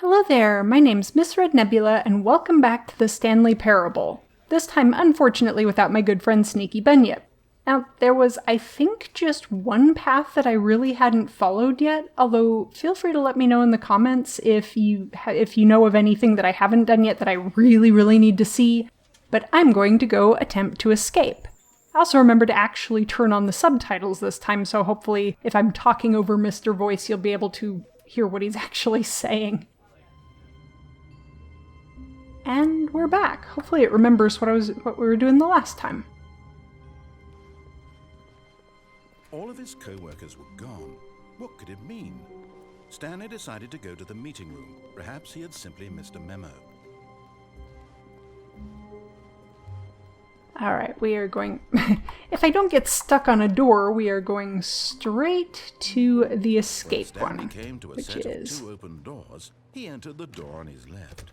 Hello there, my name's Ms.RedNebula, and welcome back to the Stanley Parable. This time, unfortunately, without my good friend Sneaky Bunyip. Now, there was, I think, just one path that I really hadn't followed yet, although feel free to let me know in the comments if you know of anything that I haven't done yet that I really need to see, but I'm going to go attempt to escape. Also remember to actually turn on the subtitles this time, so hopefully if I'm talking over Mr. Voice, you'll be able to hear what he's actually saying. And we're back. Hopefully it remembers what we were doing the last time. All of his co-workers were gone. What could it mean? Stanley decided to go to the meeting room. Perhaps he had simply missed a memo. Alright, we are going... if I don't get stuck on a door, we are going straight to the escape one. When Stanley came to a set of two open doors, he entered the door on his left.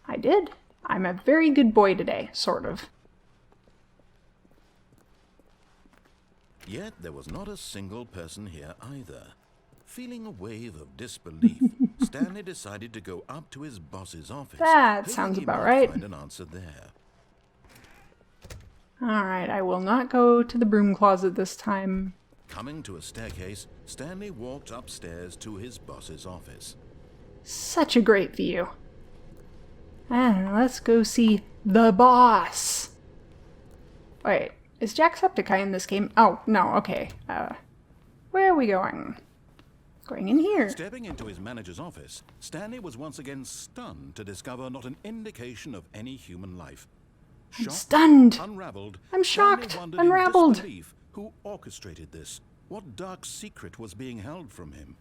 I did. I'm a very good boy today, sort of. Yet there was not a single person here either. Feeling a wave of disbelief, Stanley decided to go up to his boss's office. That sounds about right. Find an answer there. Alright, I will not go to the broom closet this time. Coming to a staircase, Stanley walked upstairs to his boss's office. Such a great view. And let's go see the boss. Wait, is Jacksepticeye in this game? Oh, no, okay. Where are we going? Going in here. Stepping into his manager's office, Stanley was once again stunned to discover not an indication of any human life. I'm stunned. Unraveled, I'm shocked. Stanley Unraveled. in disbelief who orchestrated this. What dark secret was being held from him?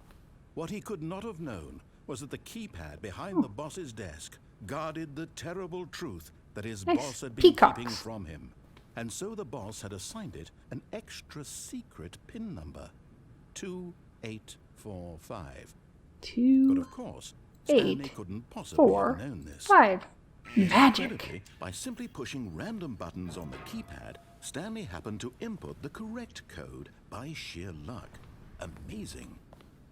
What he could not have known was that the keypad behind the boss's desk guarded the terrible truth that his boss had been keeping from him. And so the boss had assigned it an extra secret PIN number. 2845. But of course, Stanley couldn't possibly have known this. 5. Magic. By simply pushing random buttons on the keypad, Stanley happened to input the correct code by sheer luck. Amazing.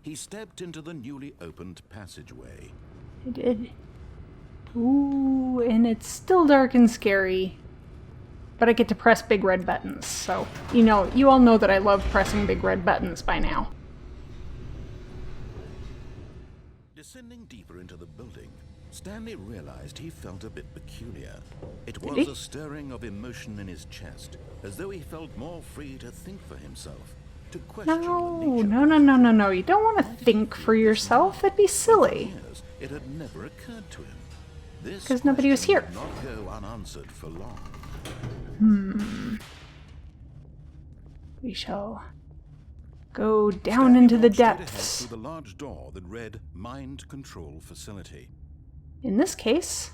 He stepped into the newly opened passageway. I did. Ooh, and it's still dark and scary. But I get to press big red buttons, so, you all know that I love pressing big red buttons by now. Descending deeper into the building, Stanley realized he felt a bit peculiar. It was a stirring of emotion in his chest, as though he felt more free to think for himself, to question No, the nature no. You don't want to think for yourself. It'd be silly. It had never occurred to him. Because nobody was here. Would not go unanswered for long. We shall go down into the depths. Through the large door that read Mind Control Facility. In this case,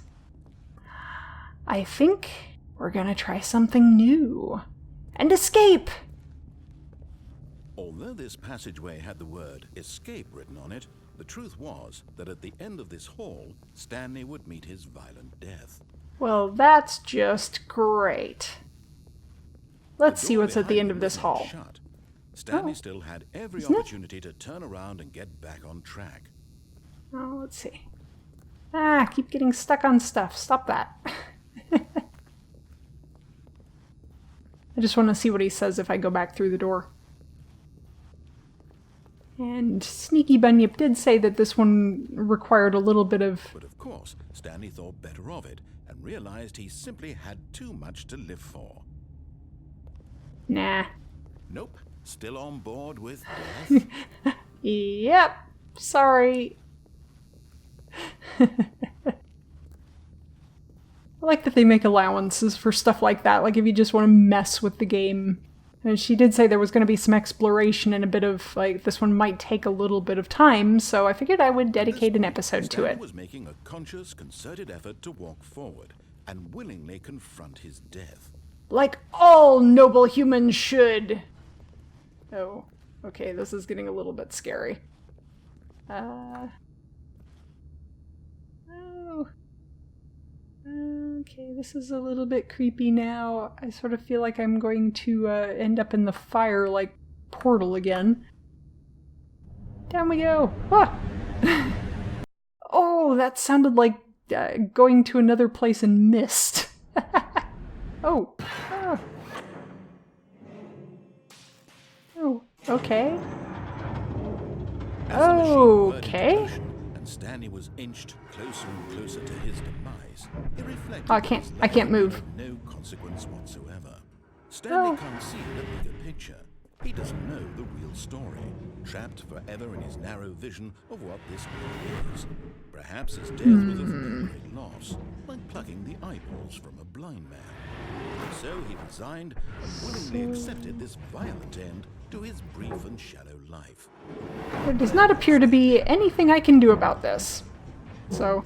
I think we're gonna try something new. And escape! Although this passageway had the word escape written on it, the truth was that at the end of this hall, Stanley would meet his violent death. Well, that's just great. Let's see what's at the end of this hall. Stanley still had every opportunity to turn around and get back on track. Oh, let's see. Keep getting stuck on stuff. Stop that. I just want to see what he says if I go back through the door. And Sneaky Bunyip did say that this one required a little bit of... But of course, Stanley thought better of it and realized he simply had too much to live for. Nah. Nope. Still on board with death? Yep. Sorry. I like that they make allowances for stuff like that, like if you just want to mess with the game. And she did say there was going to be some exploration and a bit of, like, this one might take a little bit of time, so I figured I would dedicate an episode to it. Stanley was making a conscious, concerted effort to walk forward and willingly confront his death. Like all noble humans should! Oh, okay, this is getting a little bit scary. Oh. Okay, this is a little bit creepy now. I sort of feel like I'm going to end up in the fire like Portal again. Down we go! Ah! Oh! Oh, that sounded like going to another place in Mist. Oh. Oh. Oh, okay. Okay. And Stanley was inched closer and closer to his demise. He reflected I can't move. No consequence whatsoever. Stanley can't see the bigger picture. He doesn't know the real story, trapped forever in his narrow vision of what this world is. Perhaps his death was of no great loss, like plucking the eyeballs from a blind man. So he resigned and willingly accepted this violent end to his brief and shallow life. There does not appear to be anything I can do about this. So,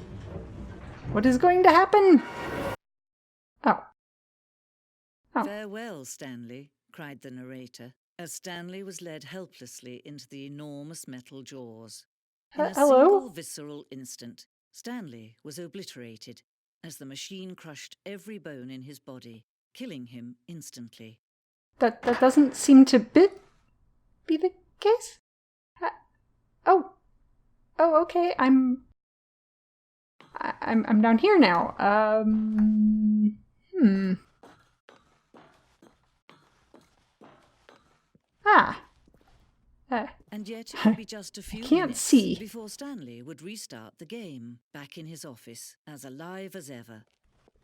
what is going to happen? Oh. Farewell, Stanley, cried the narrator, as Stanley was led helplessly into the enormous metal jaws. In a single visceral instant, Stanley was obliterated as the machine crushed every bone in his body, killing him instantly. That doesn't seem to be the case? Oh, okay. I'm down here now. And yet it would be just a few minutes before Stanley would restart the game, back in his office, as alive as ever.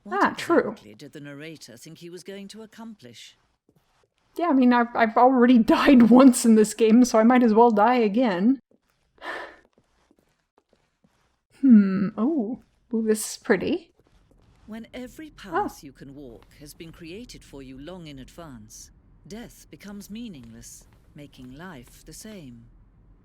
What exactly did the narrator think he was going to accomplish? Yeah, I mean, I've already died once in this game, so I might as well die again. Oh, this is pretty. When every path you can walk has been created for you long in advance, death becomes meaningless, making life the same.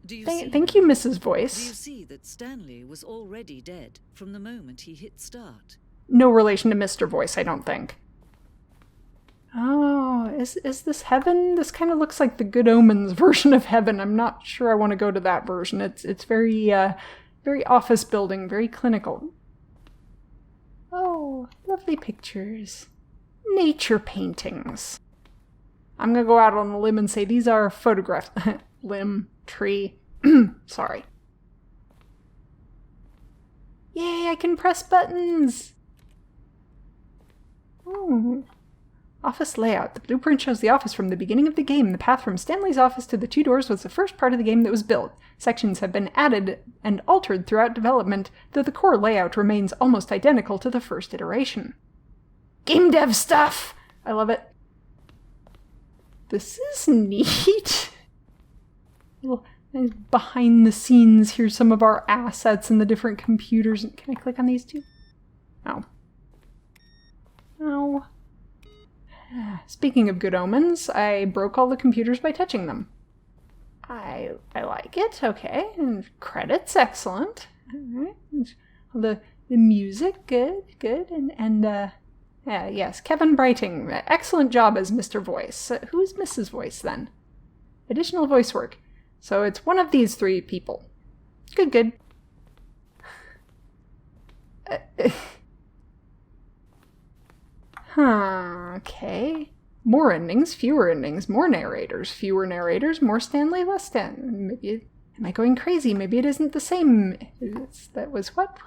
Thank you, Mrs. Voice. Do you see that Stanley was already dead from the moment he hit start? No relation to Mr. Voice, I don't think. Oh, is this heaven? This kind of looks like the Good Omens version of heaven. I'm not sure I want to go to that version. It's very very office building, very clinical. Oh, lovely pictures. Nature paintings. I'm gonna go out on a limb and say these are photographs. Limb, tree. Sorry. Yay, I can press buttons! Ooh. Office layout. The blueprint shows the office from the beginning of the game. The path from Stanley's office to the two doors was the first part of the game that was built. Sections have been added and altered throughout development, though the core layout remains almost identical to the first iteration. Game dev stuff! I love it. This is neat. Behind the scenes, here's some of our assets and the different computers. Can I click on these two? No. No. Speaking of good omens, I broke all the computers by touching them. I like it, okay. And credits, excellent. All right. The music, good. And yes, Kevin Brighting, excellent job as Mr. Voice. Who's Mrs. Voice, then? Additional voice work. So it's one of these three people. Good. Okay. More endings, fewer endings, more narrators, fewer narrators, more Stanley, less Stan. Maybe, am I going crazy? Maybe it isn't the same. That was what?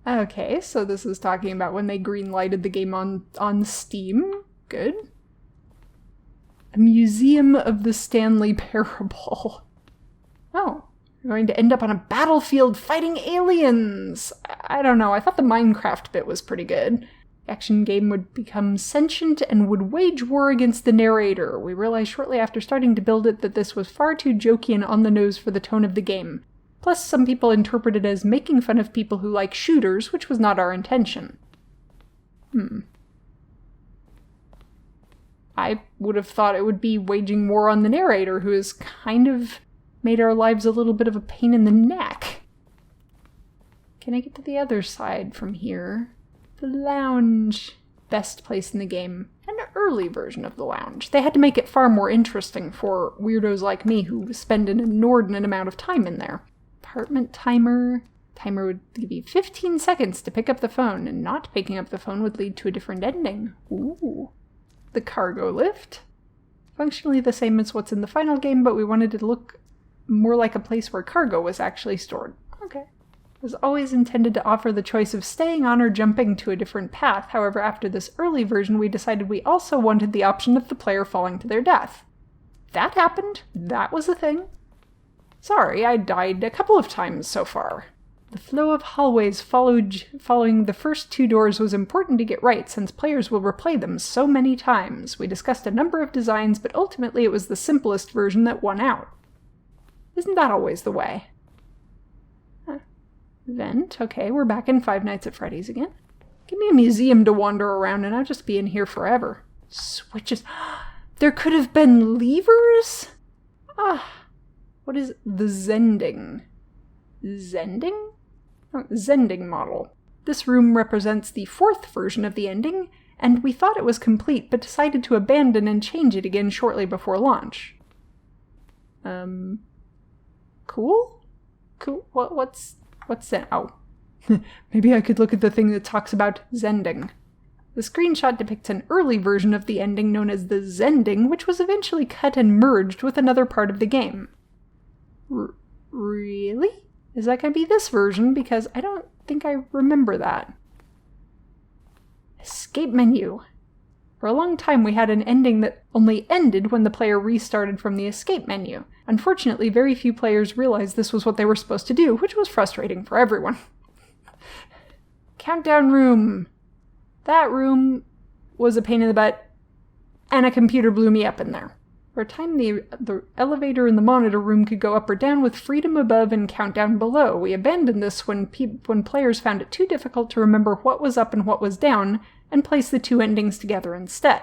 Okay, so this is talking about when they green-lighted the game on Steam. Good. A Museum of the Stanley Parable. Oh, we're going to end up on a battlefield fighting aliens! I don't know, I thought the Minecraft bit was pretty good. The action game would become sentient and would wage war against the narrator. We realized shortly after starting to build it that this was far too jokey and on the nose for the tone of the game. Plus, some people interpret it as making fun of people who like shooters, which was not our intention. I would have thought it would be waging war on the narrator, who has kind of made our lives a little bit of a pain in the neck. Can I get to the other side from here? The lounge. Best place in the game. An early version of the lounge. They had to make it far more interesting for weirdos like me who spend an inordinate amount of time in there. Apartment timer. Timer would give you 15 seconds to pick up the phone, and not picking up the phone would lead to a different ending. Ooh. The cargo lift. Functionally the same as what's in the final game, but we wanted it to look more like a place where cargo was actually stored. Okay. was always intended to offer the choice of staying on or jumping to a different path. However, after this early version, we decided we also wanted the option of the player falling to their death. That happened. That was a thing. Sorry, I died a couple of times so far. The flow of hallways following the first 2 doors was important to get right, since players will replay them so many times. We discussed a number of designs, but ultimately it was the simplest version that won out. Isn't that always the way? Vent. Okay, we're back in Five Nights at Freddy's again. Give me a museum to wander around and I'll just be in here forever. Switches. There could have been levers? What is the Zending? Zending? Oh, Zending model. This room represents the 4th version of the ending, and we thought it was complete, but decided to abandon and change it again shortly before launch. Cool? Cool. What's that? Oh. Maybe I could look at the thing that talks about Zending. The screenshot depicts an early version of the ending known as the Zending, which was eventually cut and merged with another part of the game. Really? Is that going to be this version? Because I don't think I remember that. Escape menu. For a long time we had an ending that only ended when the player restarted from the escape menu. Unfortunately, very few players realized this was what they were supposed to do, which was frustrating for everyone. Countdown room. That room was a pain in the butt, and a computer blew me up in there. For a time, the elevator in the monitor room could go up or down with freedom above and countdown below. We abandoned this when players found it too difficult to remember what was up and what was down, and placed the 2 endings together instead.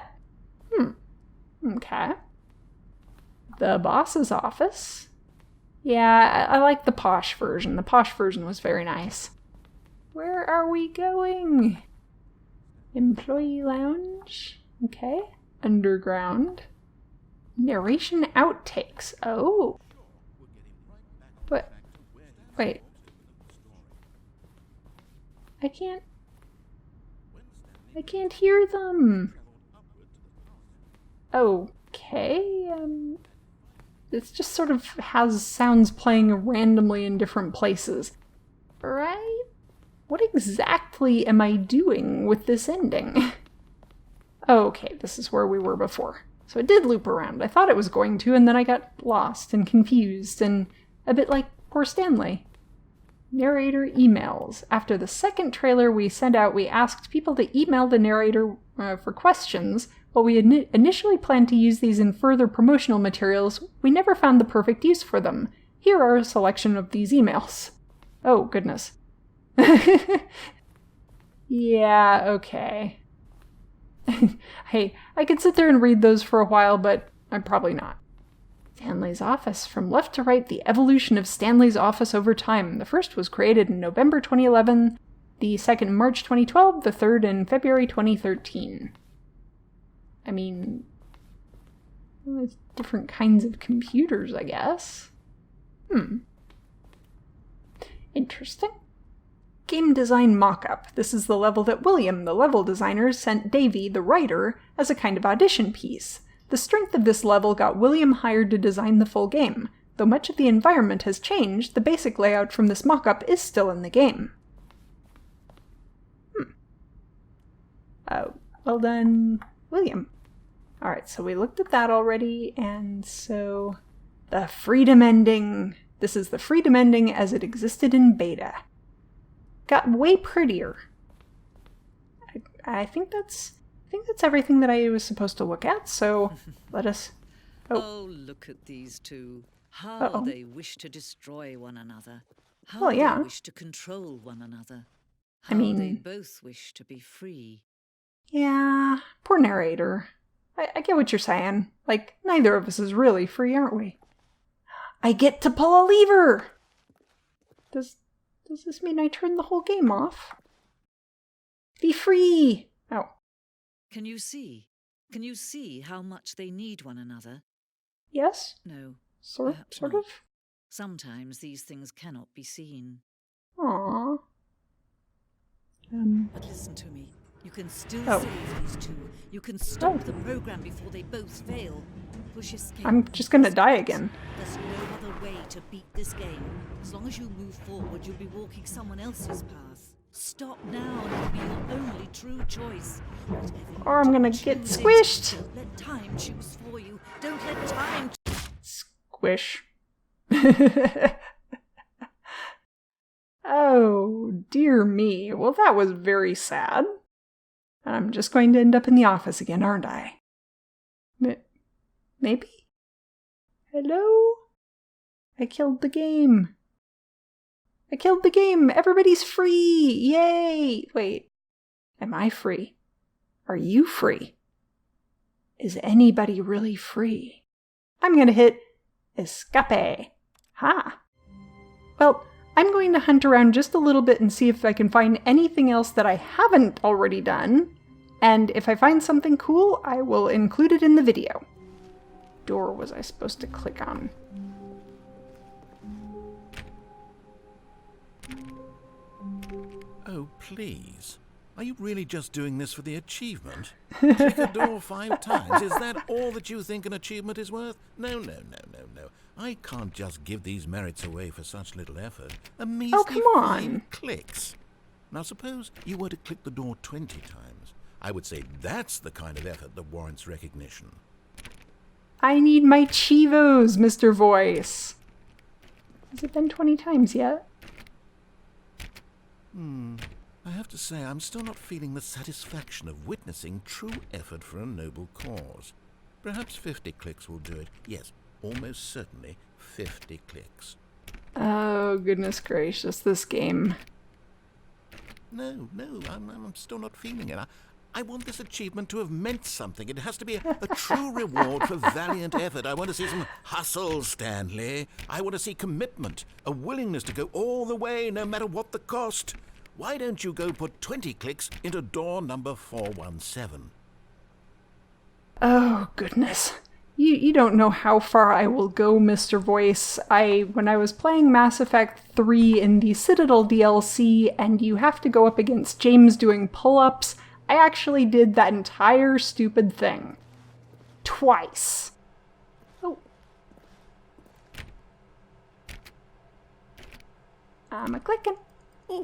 Okay. The boss's office. Yeah, I like the posh version. The posh version was very nice. Where are we going? Employee lounge. Okay. Underground. Narration outtakes. Oh. What? Wait. I can't hear them. Okay. It just sort of has sounds playing randomly in different places. Right? What exactly am I doing with this ending? Okay, this is where we were before. So it did loop around. I thought it was going to, and then I got lost and confused, and a bit like poor Stanley. Narrator emails. After the second trailer we sent out, we asked people to email the narrator for questions. While we initially planned to use these in further promotional materials, we never found the perfect use for them. Here are a selection of these emails. Oh, goodness. Yeah, okay. Hey, I could sit there and read those for a while, but I'm probably not. Stanley's Office. From left to right, the evolution of Stanley's Office over time. The first was created in November 2011, the second in March 2012, the third in February 2013. I mean, well, it's different kinds of computers, I guess. Interesting. Game design mock-up. This is the level that William, the level designer, sent Davey, the writer, as a kind of audition piece. The strength of this level got William hired to design the full game. Though much of the environment has changed, the basic layout from this mock-up is still in the game. Well done, William. Alright, so we looked at that already, and so... the Freedom ending. This is the Freedom ending as it existed in beta. Got way prettier. I think that's everything that I was supposed to look at, so let us... Oh, look at these two. How they wish to destroy one another. How Well, yeah. they wish to control one another. I How mean- they both wish to be free. Yeah, poor narrator. I get what you're saying. Like, neither of us is really free, aren't we? I get to pull a lever! Does this mean I turn the whole game off? Be free! Oh. Can you see? Can you see how much they need one another? Yes? No. Sort Perhaps of? not. Sometimes these things cannot be seen. Aww. But listen to me. You can still save these two. You can stop the program before they both fail. Push escape. I'm just gonna die again. There's no other way to beat this game. As long as you move forward, you'll be walking someone else's path. Stop now and it'll be your only true choice. Or I'm gonna get squished. Don't let time choose for you. Don't let time... Squish. Oh, dear me. Well, that was very sad. I'm just going to end up in the office again, aren't I? Maybe? Hello? I killed the game. I killed the game! Everybody's free! Yay! Wait, am I free? Are you free? Is anybody really free? I'm gonna hit escape. Ha! Well, I'm going to hunt around just a little bit and see if I can find anything else that I haven't already done. And if I find something cool, I will include it in the video. Door was I supposed to click on? Oh, please. Are you really just doing this for the achievement? Click a door 5 times. Is that all that you think an achievement is worth? No. I can't just give these merits away for such little effort. A measly 5 clicks. Now suppose you were to click the door 20 times. I would say that's the kind of effort that warrants recognition. I need my Chivos, Mr. Voice. Has it been 20 times yet? I have to say, I'm still not feeling the satisfaction of witnessing true effort for a noble cause. Perhaps 50 clicks will do it. Yes, almost certainly 50 clicks. Oh, goodness gracious, this game. No, I'm still not feeling it. I want this achievement to have meant something. It has to be a true reward for valiant effort. I want to see some hustle, Stanley. I want to see commitment, a willingness to go all the way, no matter what the cost. Why don't you go put 20 clicks into door number 417? Oh, goodness. You don't know how far I will go, Mr. Voice. When I was playing Mass Effect 3 in the Citadel DLC, and you have to go up against James doing pull-ups, I actually did that entire stupid thing. Twice. Oh. I'm a-clicking.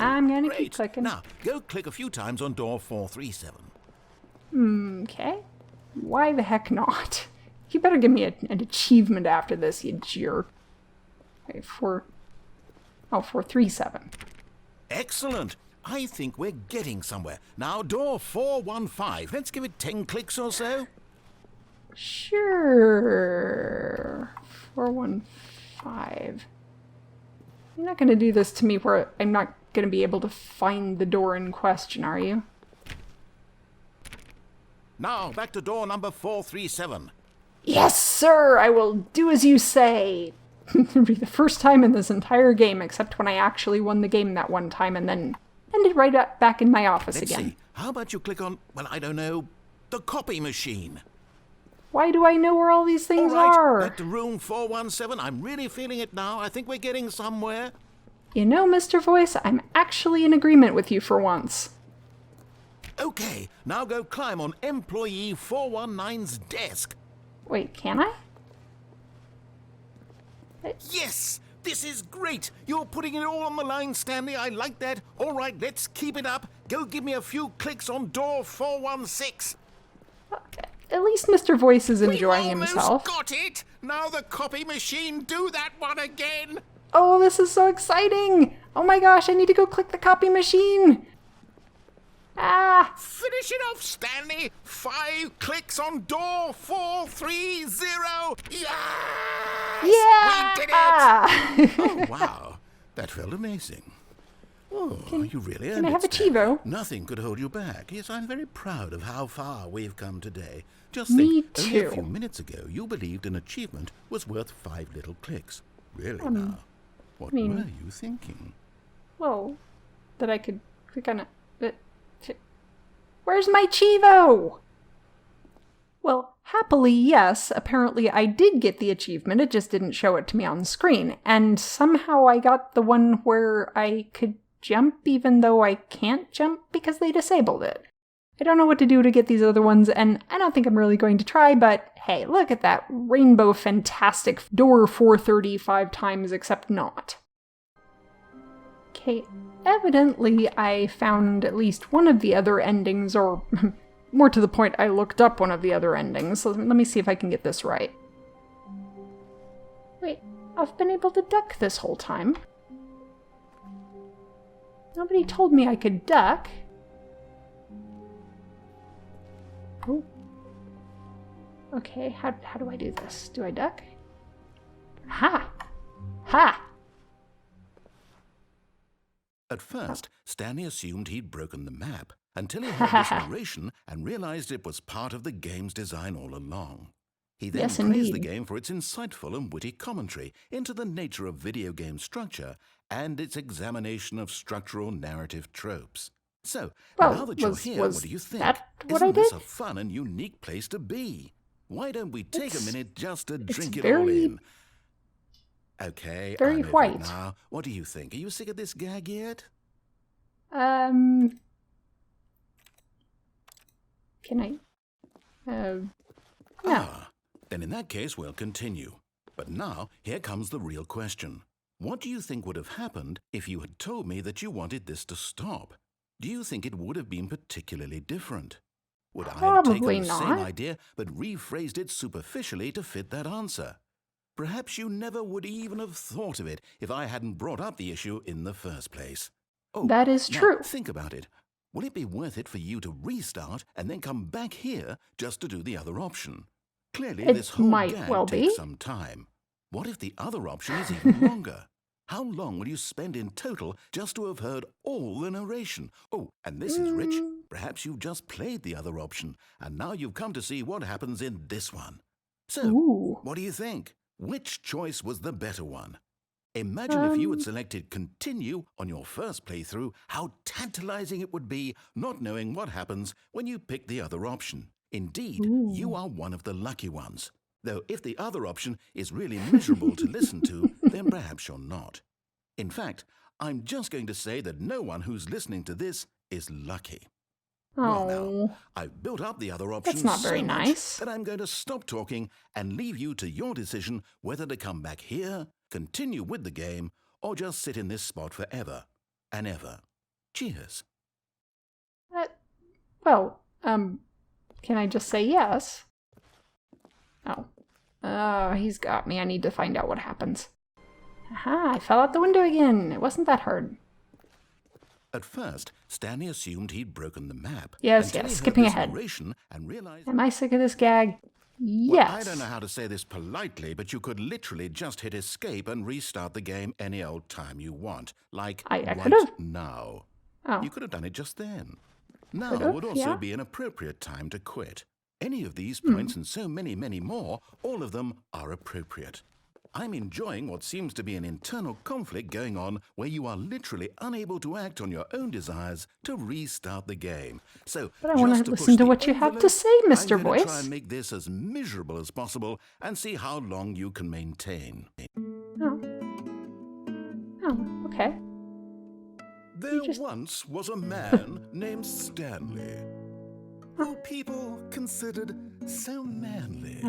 I'm gonna keep clicking. Now, go click a few times on door 437. Okay. Why the heck not? You better give me an achievement after this, you jerk. Okay, 437. Excellent. I think we're getting somewhere. Now, door 415. Let's give it 10 clicks or so. Sure. 415. You're not going to do this to me where I'm not going to be able to find the door in question, are you? Now, back to door number 437. Yes, sir! I will do as you say! It'll be the first time in this entire game, except when I actually won the game that one time and then ended right up back in my office Let's again. See. How about you click on, well, I don't know, the copy machine? Why do I know where all these things all right, are? Back to room 417. I'm really feeling it now. I think we're getting somewhere. You know, Mr. Voice, I'm actually in agreement with you for once. Okay, now go climb on employee 419's desk. Wait, can I? Yes! This is great! You're putting it all on the line, Stanley. I like that. All right, let's keep it up. Go give me a few clicks on door 416. At least Mr. Voice is enjoying himself. We almost got it! Now the copy machine, do that one again! Oh, this is so exciting! Oh my gosh, I need to go click the copy machine! Ah! Finish it off, Stanley! 5 clicks on door 430! Yes! Yeah! We did it! Oh, wow. That felt amazing. Oh, you really earned it, Can I have a Stanley. Chivo? Nothing could hold you back. Yes, I'm very proud of how far we've come today. Just Me think, only a too. few minutes ago, you believed an achievement was worth 5 little clicks. Really now? What were you thinking? Well, that I could click on it. Where's my Chivo? Well, happily, yes, apparently I did get the achievement, it just didn't show it to me on screen. And somehow I got the one where I could jump even though I can't jump because they disabled it. I don't know what to do to get these other ones, and I don't think I'm really going to try, but hey, look at that rainbow fantastic door 435 times except not. Okay, evidently I found at least one of the other endings, or more to the point, I looked up one of the other endings. So let me see if I can get this right. Wait, I've been able to duck this whole time. Nobody told me I could duck. Oh. Okay, how do I do this? Do I duck? Ha! Ha! At first, Stanley assumed he'd broken the map until he heard this narration and realized it was part of the game's design all along. He then praised the game for its insightful and witty commentary into the nature of video game structure and its examination of structural narrative tropes. So, now that you're here, what do you think? Isn't this a fun and unique place to be? Why don't we take a minute just to drink it all in? Okay, very white. Now, what do you think? Are you sick of this gag yet? Can I? No. Then in that case, we'll continue. But now, here comes the real question. What do you think would have happened if you had told me that you wanted this to stop? Do you think it would have been particularly different? Would I have taken the same idea but rephrased it superficially to fit that answer? Perhaps you never would even have thought of it if I hadn't brought up the issue in the first place. Oh, that is true. Think about it. Will it be worth it for you to restart and then come back here just to do the other option? Clearly, this whole gag takes some time. What if the other option is even longer? How long will you spend in total just to have heard all the narration? Oh, and this is rich. Perhaps you've just played the other option, and now you've come to see what happens in this one. So, what do you think? Which choice was the better one? Imagine if you had selected continue on your first playthrough, how tantalizing it would be not knowing what happens when you pick the other option. Indeed, you are one of the lucky ones. Though if the other option is really miserable to listen to, then perhaps you're not. In fact, I'm just going to say that no one who's listening to this is lucky. Well, now, I've built up the other options so much that I'm going to stop talking and leave you to your decision whether to come back here, continue with the game, or just sit in this spot forever and ever. Cheers. Can I just say yes? He's got me. I need to find out what happens. Aha, I fell out the window again. It wasn't that hard. At first, Stanley assumed he'd broken the map. Yes, skipping ahead. Am I sick of this gag? Yes. Well, I don't know how to say this politely, but you could literally just hit escape and restart the game any old time you want. Like right now. You could have done it just then. Now would also be an appropriate time to quit. Any of these points and so many, many more, all of them are appropriate. I'm enjoying what seems to be an internal conflict going on where you are literally unable to act on your own desires to restart the game. So, but I want to listen to what you have to say, Mr. Voice. I'm going to try and make this as miserable as possible and see how long you can maintain. Okay. There once was a man named Stanley, who people considered so manly.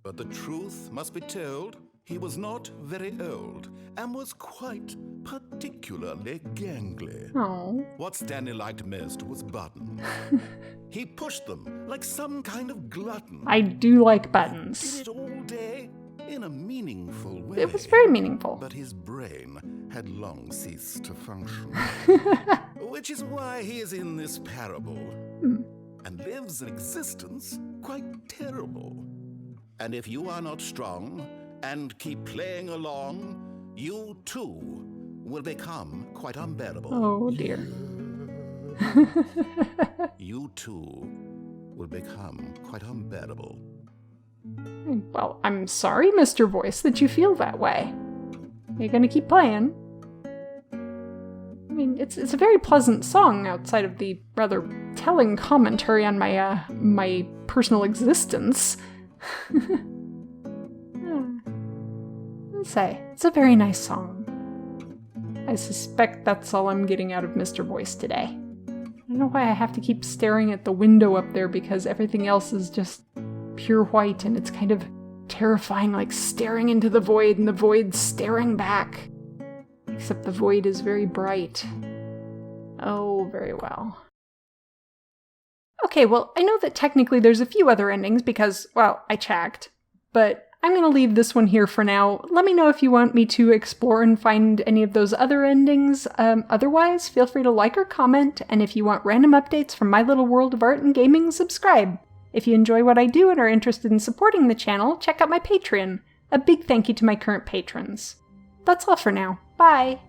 But the truth must be told, he was not very old and was quite particularly gangly. What Stanley liked most was buttons. He pushed them like some kind of glutton. I do like buttons. Did it all day in a meaningful way. It was very meaningful. But his brain had long ceased to function. Which is why he is in this parable. And lives an existence quite terrible. And if you are not strong and keep playing along, you too will become quite unbearable. Oh dear. You too will become quite unbearable. Well, I'm sorry, Mr. Voice, that you feel that way. You're gonna keep playing. I mean, it's a very pleasant song outside of the rather telling commentary on my my personal existence. I'll say, it's a very nice song. I suspect that's all I'm getting out of Mr. Voice today. I don't know why I have to keep staring at the window up there because everything else is just pure white and it's kind of terrifying, like staring into the void and the void staring back. Except the void is very bright. Oh, very well. Okay, well, I know that technically there's a few other endings because, well, I checked. But I'm going to leave this one here for now. Let me know if you want me to explore and find any of those other endings. Otherwise, feel free to like or comment, and if you want random updates from my little world of art and gaming, subscribe. If you enjoy what I do and are interested in supporting the channel, check out my Patreon. A big thank you to my current patrons. That's all for now. Bye!